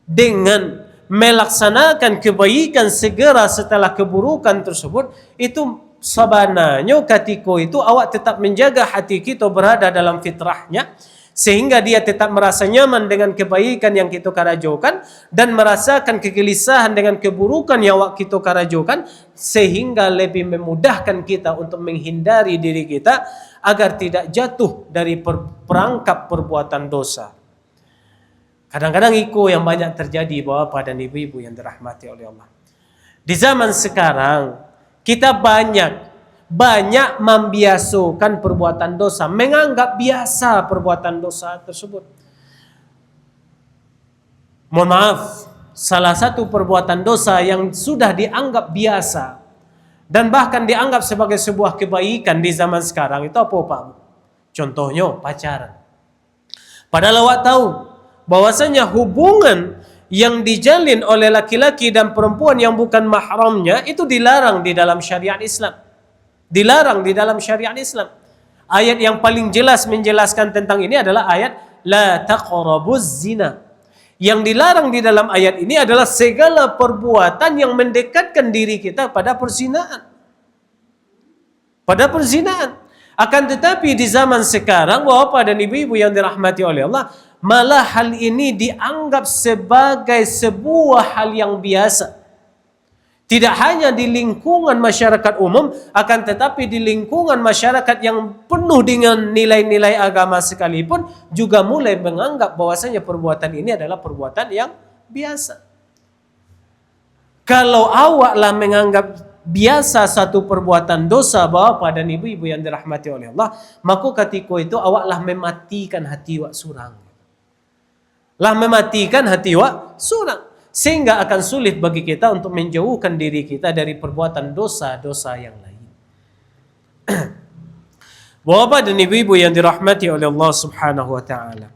dengan melaksanakan kebaikan segera setelah keburukan tersebut, itu sebenarnya ketika itu awak tetap menjaga hati kita berada dalam fitrahnya, sehingga dia tetap merasa nyaman dengan kebaikan yang kita kerajukan dan merasakan kegelisahan dengan keburukan yang kita kerajukan, sehingga lebih memudahkan kita untuk menghindari diri kita agar tidak jatuh dari perangkap perbuatan dosa. Kadang-kadang itu yang banyak terjadi bapak dan ibu-ibu yang dirahmati oleh Allah. Di zaman sekarang kita banyak membiasakan perbuatan dosa, menganggap biasa perbuatan dosa tersebut. Mohon maaf, salah satu perbuatan dosa yang sudah dianggap biasa dan bahkan dianggap sebagai sebuah kebaikan di zaman sekarang itu apa Pak? Contohnya pacaran. Padahal awak tahu bahwasanya hubungan yang dijalin oleh laki-laki dan perempuan yang bukan mahramnya itu dilarang di dalam syariat Islam. Dilarang di dalam syariat Islam. Ayat yang paling jelas menjelaskan tentang ini adalah ayat la taqrabuz zina. Yang dilarang di dalam ayat ini adalah segala perbuatan yang mendekatkan diri kita pada perzinahan. Pada perzinahan. Akan tetapi di zaman sekarang bapak dan ibu-ibu yang dirahmati oleh Allah, malah hal ini dianggap sebagai sebuah hal yang biasa. Tidak hanya di lingkungan masyarakat umum, akan tetapi di lingkungan masyarakat yang penuh dengan nilai-nilai agama sekalipun juga mulai menganggap bahwasanya perbuatan ini adalah perbuatan yang biasa. Kalau awaklah menganggap biasa satu perbuatan dosa bapak dan ibu-ibu yang dirahmati oleh Allah, maka ketika itu awaklah mematikan hati wak surang. Lah mematikan hati wak surang. Sehingga akan sulit bagi kita untuk menjauhkan diri kita dari perbuatan dosa-dosa yang lain. Bapak dan ibu-ibu yang dirahmati oleh Allah Subhanahu wa taala.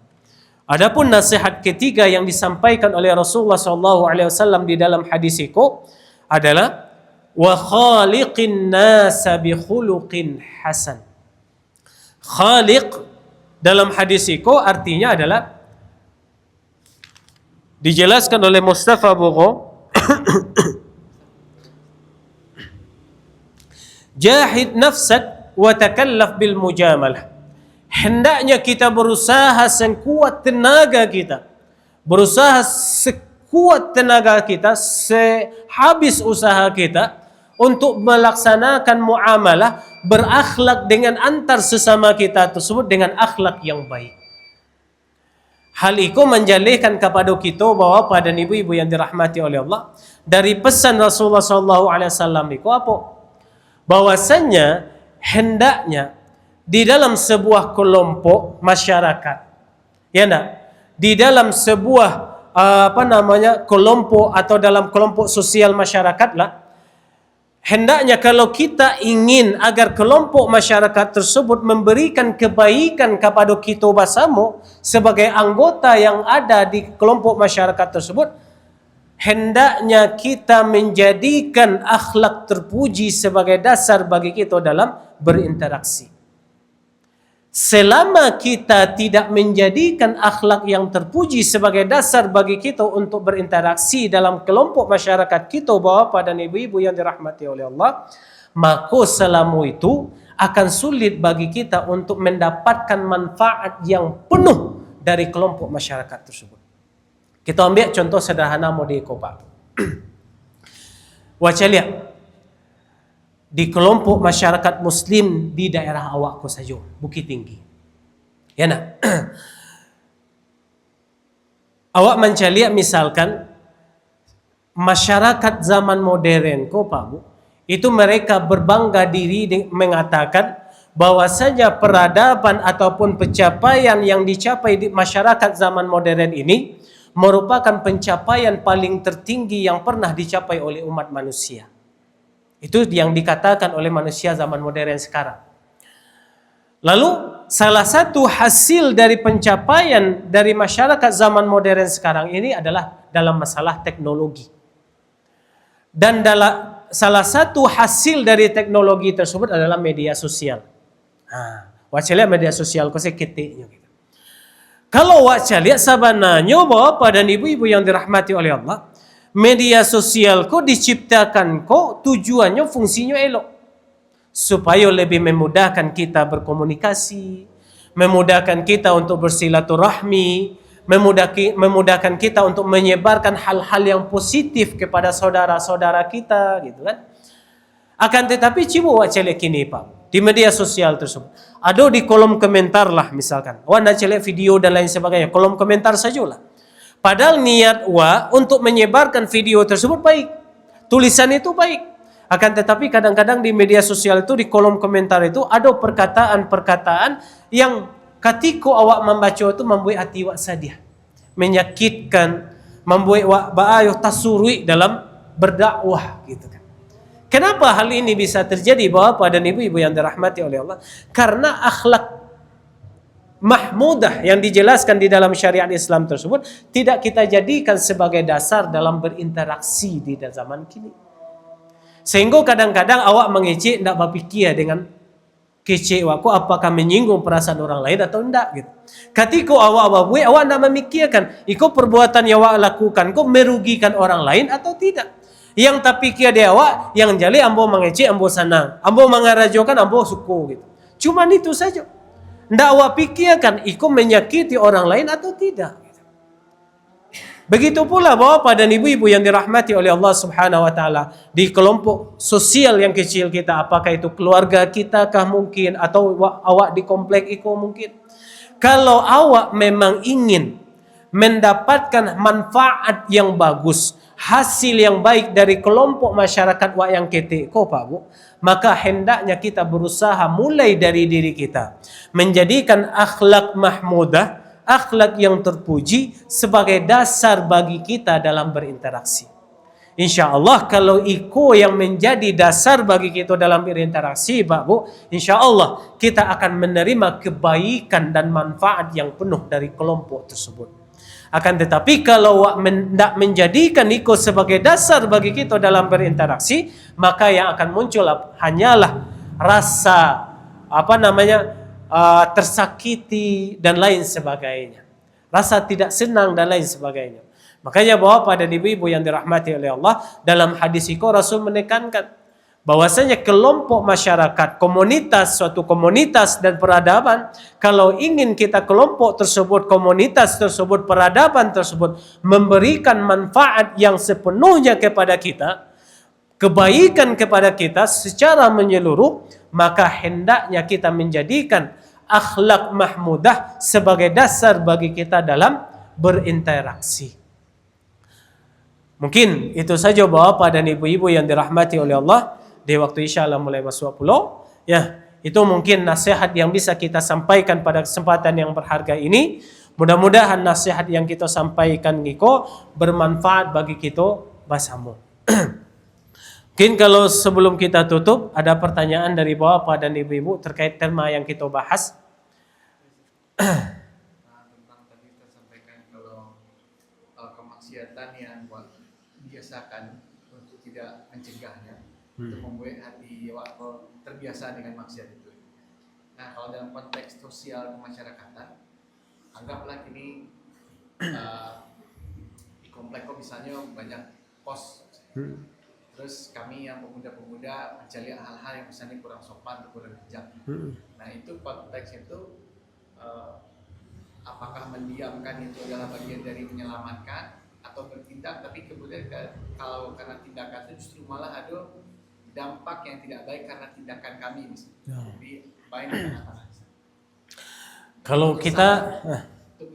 Adapun nasihat ketiga yang disampaikan oleh Rasulullah SAW di dalam hadis itu adalah wa khaliqin nasa bi khuluqin hasan. Khaliq dalam hadis itu artinya adalah dijelaskan oleh Mustafa Bugho, jahid nafsak wa takallaf bil mujamalah. Hendaknya kita berusaha sekuat tenaga kita, berusaha sekuat tenaga kita, sehabis usaha kita untuk melaksanakan muamalah, berakhlak dengan antar sesama kita tersebut dengan akhlak yang baik. Hal itu menjalihkan kepada kita bapak dan ibu-ibu yang dirahmati oleh Allah dari pesan Rasulullah SAW itu apa? Bahwasanya hendaknya di dalam sebuah kelompok masyarakat, ya enggak? Di dalam sebuah kelompok atau dalam kelompok sosial masyarakat lah, hendaknya kalau kita ingin agar kelompok masyarakat tersebut memberikan kebaikan kepada kita bersama sebagai anggota yang ada di kelompok masyarakat tersebut, hendaknya kita menjadikan akhlak terpuji sebagai dasar bagi kita dalam berinteraksi. Selama kita tidak menjadikan akhlak yang terpuji sebagai dasar bagi kita untuk berinteraksi dalam kelompok masyarakat kita, bapak dan ibu-ibu yang dirahmati oleh Allah, maka selama itu akan sulit bagi kita untuk mendapatkan manfaat yang penuh dari kelompok masyarakat tersebut. Kita ambil contoh sederhana model Pak. Waca lihat di kelompok masyarakat muslim di daerah awakku saja, Bukit Tinggi. Ya nak? Awak mencari misalkan masyarakat zaman modern ko Pak Bu, itu mereka berbangga diri mengatakan bahwasanya peradaban ataupun pencapaian yang dicapai di masyarakat zaman modern ini merupakan pencapaian paling tertinggi yang pernah dicapai oleh umat manusia. Itu yang dikatakan oleh manusia zaman modern sekarang. Lalu salah satu hasil dari pencapaian dari masyarakat zaman modern sekarang ini adalah dalam masalah teknologi. Dan salah satu hasil dari teknologi tersebut adalah media sosial. Wacana media sosial ko seketiknya gitu. Kalau wacana sabananya Bapak dan Ibu-ibu yang dirahmati oleh Allah, media sosial ko diciptakan ko tujuannya fungsinya elok supaya lebih memudahkan kita berkomunikasi, memudahkan kita untuk bersilaturahmi, memudahkan kita untuk menyebarkan hal-hal yang positif kepada saudara-saudara kita gitu kan. Akan tetapi cibo wacana kini Pak di media sosial tersebut. Ada di kolom komentar lah misalkan. Anda cek video dan lain sebagainya. Kolom komentar sajalah. Padahal niat untuk menyebarkan video tersebut baik. Tulisan itu baik. Akan tetapi kadang-kadang di media sosial itu di kolom komentar itu ada perkataan-perkataan yang ketika awak membaca itu membuat hati awak sedih. Menyakitkan, membuat awak ba'ayuh tasurui dalam berdakwah gitu kan. Kenapa hal ini bisa terjadi Bapak dan Ibu-ibu yang dirahmati oleh Allah? Karena akhlak mahmudah yang dijelaskan di dalam syariat Islam tersebut tidak kita jadikan sebagai dasar dalam berinteraksi di zaman kini. Sehingga kadang-kadang awak mengecek tidak berpikir dengan kecek aku apakah menyinggung perasaan orang lain atau tidak gitu. Ketika awak tidak memikirkan, itu perbuatan yang awak lakukan kok merugikan orang lain atau tidak. Yang tak pikir dia awak, yang jali ambo mengecek, ambo senang, ambo mengarajokan, ambo suku gitu. Cuman itu saja. Ndak awak pikirkan, ikut menyakiti orang lain atau tidak. Begitu pula Bapak dan Ibu-ibu yang dirahmati oleh Allah Subhanahu Wa Taala di kelompok sosial yang kecil kita, apakah itu keluarga kita kah mungkin atau awak di komplek itu mungkin. Kalau awak memang ingin mendapatkan manfaat yang bagus, hasil yang baik dari kelompok masyarakat yang ketik ko Pak Bu, maka hendaknya kita berusaha mulai dari diri kita menjadikan akhlak mahmudah, akhlak yang terpuji sebagai dasar bagi kita dalam berinteraksi. Insya Allah kalau itu yang menjadi dasar bagi kita dalam berinteraksi Pak Bu, insya Allah kita akan menerima kebaikan dan manfaat yang penuh dari kelompok tersebut. Akan tetapi kalau tidak menjadikan itu sebagai dasar bagi kita dalam berinteraksi, maka yang akan muncul hanyalah rasa tersakiti dan lain sebagainya, rasa tidak senang dan lain sebagainya. Makanya Bapak dan Ibu-ibu yang dirahmati oleh Allah, dalam hadis itu Rasul menekankan bahwasanya kelompok masyarakat, suatu komunitas dan peradaban, kalau ingin kita kelompok tersebut, komunitas tersebut, peradaban tersebut memberikan manfaat yang sepenuhnya kepada kita, kebaikan kepada kita secara menyeluruh, maka hendaknya kita menjadikan akhlak mahmudah sebagai dasar bagi kita dalam berinteraksi. Mungkin itu saja Bapak dan Ibu-ibu yang dirahmati oleh Allah. Di waktu Isya Allah mulai masuk pulau. Ya, itu mungkin nasihat yang bisa kita sampaikan pada kesempatan yang berharga ini. Mudah-mudahan nasihat yang kita sampaikan Niko bermanfaat bagi kita bersama. Mungkin kalau sebelum kita tutup ada pertanyaan dari Bapak dan Ibu-ibu terkait tema yang kita bahas. Tentang tadi tersampaikan kalau kemaksiatan yang biasakan untuk tidak mencegahnya, untuk membuat hati terbiasa dengan maksiat itu. Nah, kalau dalam konteks sosial kemasyarakatan, anggaplah ini di komplek misalnya banyak pos. Terus kami yang pemuda-pemuda mencari hal-hal yang misalnya kurang sopan atau kurang bijak. Nah, itu konteks itu apakah mendiamkan itu adalah bagian dari menyelamatkan atau bertindak, tapi kemudian kalau karena tindakan itu justru malah ada dampak yang tidak baik karena tindakan kami misalnya. Jadi baik apa? Kalau kita itu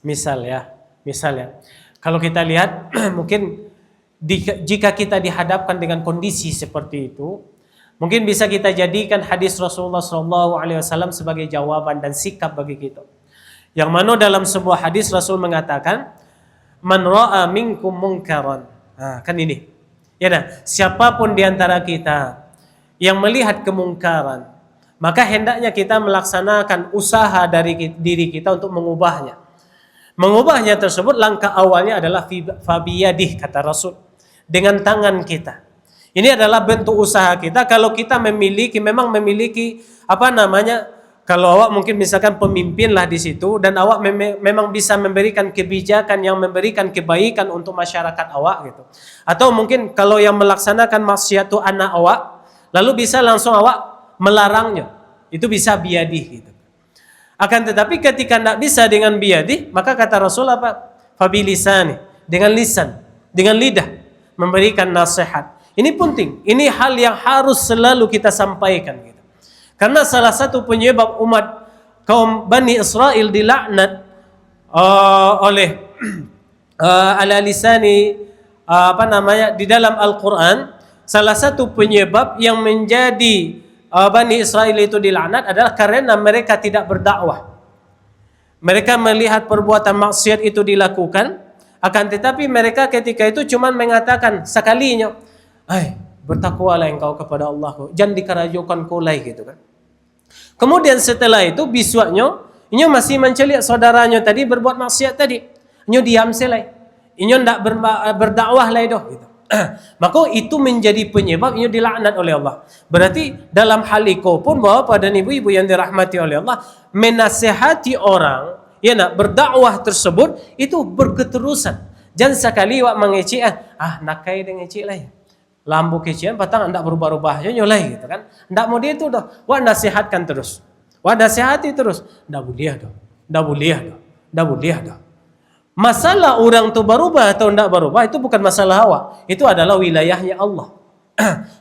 misal ya. Kalau kita lihat mungkin jika kita dihadapkan dengan kondisi seperti itu, Mungkin bisa kita jadikan hadis Rasulullah SAW sebagai jawaban dan sikap bagi kita. Yang mana dalam sebuah hadis Rasul mengatakan, man ra'a minkum munkaran. Kan ini. Ya dah, siapapun di antara kita yang melihat kemungkaran, maka hendaknya kita melaksanakan usaha dari diri kita untuk mengubahnya. Mengubahnya tersebut langkah awalnya adalah fabiyadih, kata Rasul, dengan tangan kita. Ini adalah bentuk usaha kita. Kalau kita memang memiliki kalau awak mungkin misalkan pemimpin lah di situ dan awak memang bisa memberikan kebijakan yang memberikan kebaikan untuk masyarakat awak gitu. Atau mungkin kalau yang melaksanakan maksiat itu anak awak, lalu bisa langsung awak melarangnya. Itu bisa biadih gitu. Akan tetapi ketika tidak bisa dengan biadih, maka kata Rasul apa? Fabilisani, dengan lisan, dengan lidah memberikan nasihat. Ini penting. Ini hal yang harus selalu kita sampaikan gitu. Karena salah satu penyebab umat kaum Bani Israel dilaknat oleh ala lisani di dalam Al-Quran, salah satu penyebab yang menjadi Bani Israel itu dilaknat adalah karena mereka tidak berdakwah. Mereka melihat perbuatan maksiat itu dilakukan, akan tetapi mereka ketika itu cuma mengatakan sekalinya, bertakwalah engkau kepada Allah, jangan dikerajukan kulai gitu kan. Kemudian setelah itu besoknya, inyo masih menceliak saudaranya tadi berbuat maksiat tadi. Inyo diam selai. Inyo tidak berdakwah lagi doh gitu. Maka itu menjadi penyebab inyo dilaknat oleh Allah. Berarti dalam hal itu pun bahwa pada ibu-ibu yang dirahmati oleh Allah, menasihati orang ya nak berdakwah tersebut itu berketerusan. Jangan sekali wak mengecek nakai dengan ngecek lah. Lambu kecian patang ndak berubah-ubah aja nyolai gitu kan. Ndak mau dia itu dah. Wak nasihatkan terus. Wak nasihati terus. Ndak boleh dah. Ndak boleh dah. Ndak boleh dah. Masalah orang tu berubah atau ndak berubah itu bukan masalah awak. Itu adalah wilayahnya Allah.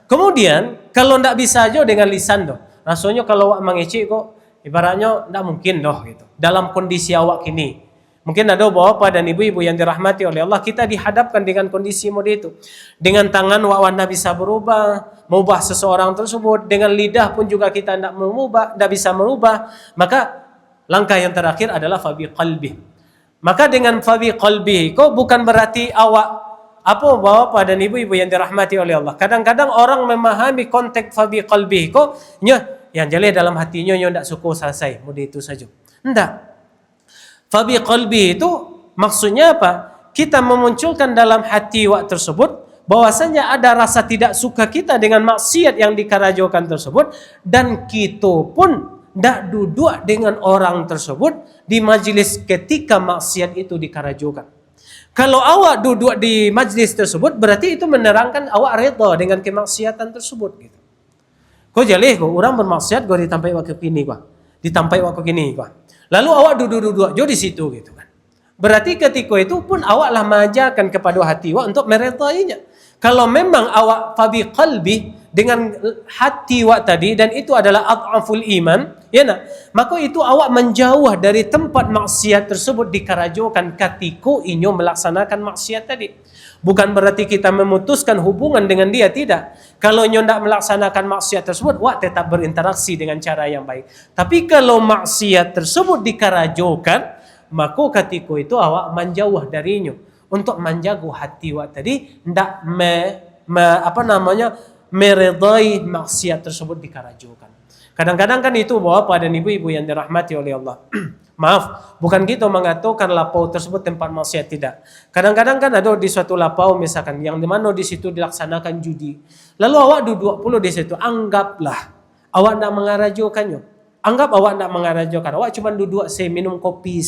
Kemudian kalau ndak bisa aja dengan lisan doh. Rasanya kalau wak mengecek kok ibaratnya ndak mungkin doh gitu. Dalam kondisi awak ini. Mungkin ada bapak dan ibu-ibu yang dirahmati oleh Allah, kita dihadapkan dengan kondisi mode itu. Dengan tangan warna bisa berubah, mengubah seseorang tersebut. Dengan lidah pun juga kita tidak bisa merubah. Maka langkah yang terakhir adalah fabi qalbi. Maka dengan fabi qalbi, kok bukan berarti awak bapak dan ibu-ibu yang dirahmati oleh Allah. Kadang-kadang orang memahami konteks fabi qalbi, kok yang jelas dalam hatinya tidak suka selesai, mode itu saja. Tidak. Fabi qalbi itu maksudnya apa? Kita memunculkan dalam hati wak tersebut bahwasanya ada rasa tidak suka kita dengan maksiat yang dikerajokan tersebut, dan kita pun tidak duduk dengan orang tersebut di majlis ketika maksiat itu dikerajokan. Kalau awak duduk di majlis tersebut, berarti itu menerangkan awak reda dengan kemaksiatan tersebut gitu. Kau jalih kau orang bermaksiat kau ditampai waktu kini kau, ditampai waktu kini kau. Lalu awak duduk-duduk jo di situ gitu kan. Berarti ketika itu pun awaklah mengajarkan kepada hati awak untuk meredainya. Kalau memang awak fabi qalbi dengan hati awak tadi dan itu adalah adhaful iman, ya nak, maka itu awak menjauh dari tempat maksiat tersebut dikerajokan ketika inyo melaksanakan maksiat tadi. Bukan berarti kita memutuskan hubungan dengan dia, tidak. Kalau nyo tidak melaksanakan maksiat tersebut, wak tetap berinteraksi dengan cara yang baik. Tapi kalau maksiat tersebut dikerajokan, maka ketika itu awak menjauh darinya. Untuk menjaga hati wak tadi, tidak meredai maksiat tersebut dikerajokan. Kadang-kadang kan itu bapak dan ibu-ibu yang dirahmati oleh Allah. Maaf, bukan kita mengatakan lapau tersebut tempat maksiat, tidak. Kadang-kadang kan ada di suatu lapau misalkan yang di mana di situ dilaksanakan judi. Lalu awak duduk puluh di situ, anggaplah awak tidak mengarajokannya. Anggap awak tidak mengarajokan, awak cuma duduk minum kopi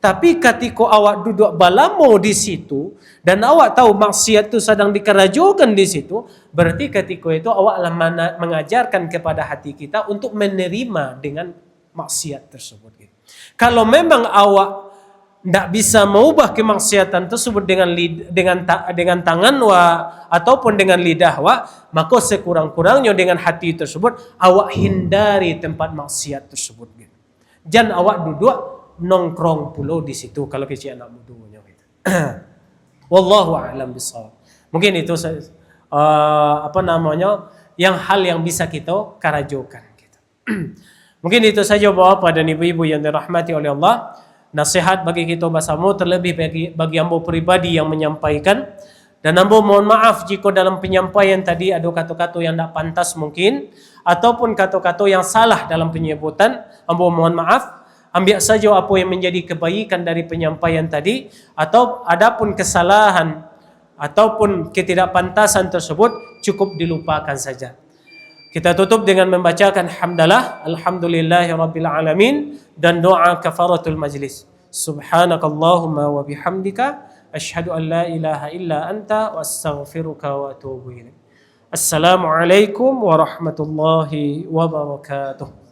Tapi ketika awak duduk balamo di situ dan awak tahu maksiat itu sedang dikerajokan di situ, berarti ketika itu awaklah mengajarkan kepada hati kita untuk menerima dengan maksiat tersebut. Kalau memang awak tidak bisa mengubah kemaksiatan tersebut dengan tangan ataupun dengan lidah maka sekurang-kurangnya dengan hati tersebut awak hindari tempat maksiat tersebut. Jangan awak duduk nongkrong pulau di situ kalau kecil anak mudunya. Wallahu a'lam bishawab. Mungkin itu hal yang bisa kita karajokan. Gitu. Mungkin itu saja Bapak dan Ibu-ibu yang dirahmati oleh Allah. Nasihat bagi kita bersama, terlebih bagi ambo pribadi yang menyampaikan. Dan ambo mohon maaf jika dalam penyampaian tadi ada kata-kata yang tidak pantas mungkin, ataupun kata-kata yang salah dalam penyebutan. Ambo mohon maaf. Ambil saja apa yang menjadi kebaikan dari penyampaian tadi, atau adapun kesalahan ataupun ketidakpantasan tersebut cukup dilupakan saja. Kita tutup dengan membacakan hamdalah, alhamdulillahirabbil alamin, dan doa kafaratul majlis. Subhanakallahumma wa bihamdika asyhadu an la ilaha illa anta wa astaghfiruka wa atubu ilaik. Assalamualaikum warahmatullahi wabarakatuh.